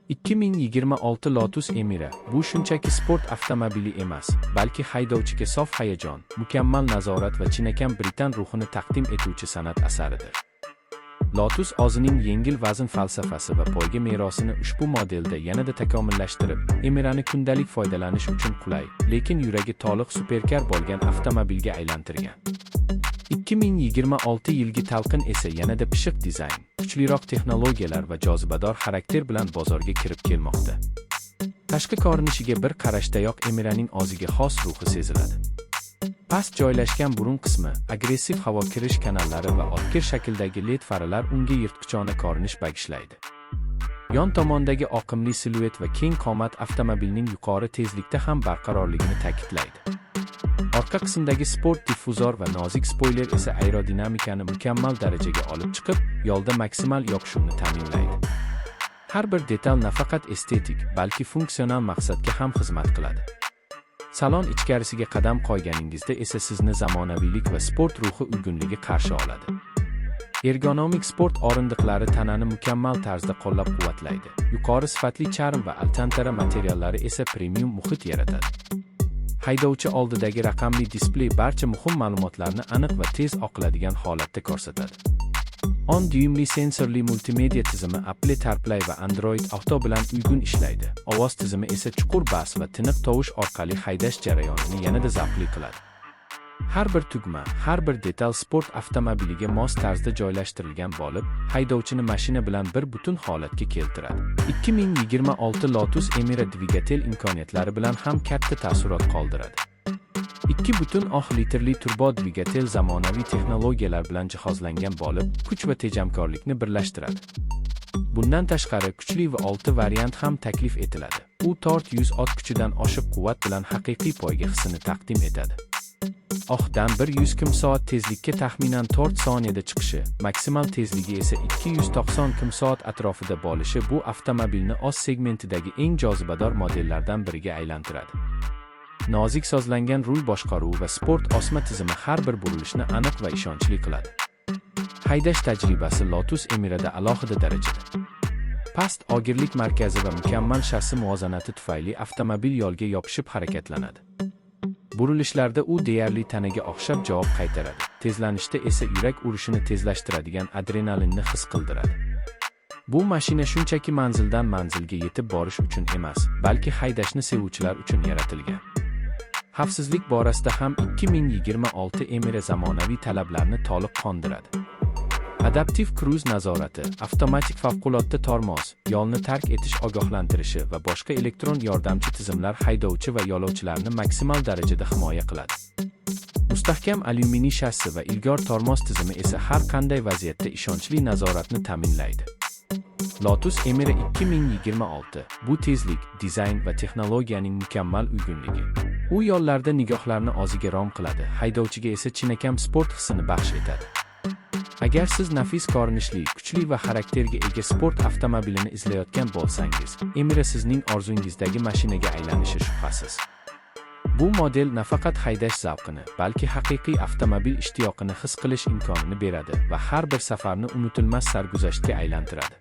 2026 Lotus Emira bu shunchaki sport avtomobili emas, balki haydovchiga sof hayajon, mukammal nazorat va chinakam Britan ruhini taqdim etuvchi san'at asaridir. Lotus o'zining yengil vazn falsafasi va poyga merosini ushbu modelda yanada takomillashtirib, Emirani kundalik foydalanish uchun qulay, lekin yuragi to'liq superkar bo'lgan avtomobilga aylantirgan. 2026 yilgi talqin esa yanada pishiq dizayn, kuchliroq texnologiyalar va jozibador xarakter bilan bozorga kirib kelmoqda. Tashqi ko'rinishiga bir qarashdayoq Emiraning o'ziga xos ruhi seziladi. Past joylashgan burun qismi, agressiv havo kirish kanallari va otkir shakldagi LED faralar unga yirtqichona ko'rinish bagishlaydi. Yon tomondagi oqimli siluet va keng qomat avtomobilning yuqori tezlikda ham barqarorligini ta'kidlaydi. Orqa qismdagi sport diffuzor va nozik spoiler esa aerodinamikani mukammal darajaga olib chiqib, yo'lda maksimal yoqishuvni ta'minlaydi. Har bir detal nafaqat estetik, balki funksional maqsadga ham xizmat qiladi. Salon ichkarisiga qadam qo'yganingizda esa sizni zamonaviylik va sport ruhi uyg'unligi qarshi oladi. Ergonomik sport o'rindiqlari tanani mukammal tarzda qo'llab-quvvatlaydi. Yuqori sifatli charm va alcantara materiallari esa premium muhit yaratadi. Haydovchi oldidagi raqamli displey barcha muhim ma'lumotlarni aniq va tez oqiladigan holatda ko'rsatadi. 10 dyuymli sensorli multimedia tizimi Apple CarPlay va Android Auto bilan uyg'un ishlaydi. Ovoz tizimi esa chuqur bas va tiniq tovush orqali haydash jarayonini yanada zavqli qiladi. Har bir tugma, har bir detal sport avtomobiliga mos tarzda joylashtirilgan bo'lib, haydovchini mashina bilan bir butun holatga keltiradi. 2026 Lotus Emira dvigatel imkoniyatlari bilan ham katta taassurot qoldiradi. 2,6 litrli turbo dvigatel zamonaviy texnologiyalar bilan jihozlangan bo'lib, kuch va tejamkorlikni birlashtiradi. Bundan tashqari kuchli va 6 variant ham taklif etiladi. U tort 100 ot kuchidan oshiq quvvat bilan haqiqiy poyga hissini taqdim etadi. Oqdan 100 km/s tezlikka taxminan 4 soniyada chiqishi, maksimal tezligi esa 290 km/s atrofida bo'lishi bu avtomobilni o'z segmentidagi eng jozibador modellardan biriga aylantiradi. Nozik sozlangan rul boshqaruvi va sport osma tizimi har bir burilishni aniq va ishonchli qiladi. Haydash tajribasi Lotus Emirada alohida darajada. Past ogirlik markazi va mukammal shassi muvozanati tufayli avtomobil yo'lga yopishib harakatlanadi. Burilishlarda u deyarli tanaga o'xshab javob qaytaradi. Tezlanishda esa yurak urishini tezlashtiradigan adrenalinni his qildiradi. Bu mashina shunchaki manzildan manzilga yetib borish uchun emas, balki haydashni sevuvchilar uchun yaratilgan. Xavfsizlik borasida ham 2026 Emira zamonaviy talablarni to'liq qondiradi. Adaptiv kruz nazorati, avtomatik favqulodda tormoz, yo'lni tark etish ogohlantirishi va boshqa elektron yordamchi tizimlar haydovchi va yo'lovchilarni maksimal darajada himoya qiladi. Mustahkam alyuminiy shassi va ilg'or tormoz tizimi esa har qanday vaziyatda ishonchli nazoratni ta'minlaydi. Lotus Emira 2026 bu tezlik, dizayn va texnologiyaning mukammal uyg'unligi. U yo'llarda nigohlarni o'ziga rom qiladi, haydovchiga esa chinakam sport hissini baxsh etadi. Agar siz nafis ko'rinishli, kuchli va xarakterga ega sport avtomobilini izlayotgan bo'lsangiz, Emira sizning orzungizdagi mashinaga aylanishi shubhasiz. Bu model nafaqat haydash zavqini, balki haqiqiy avtomobil ishtiyoqini his qilish imkonini beradi va har bir safarni unutilmas sarguzashtga aylantiradi.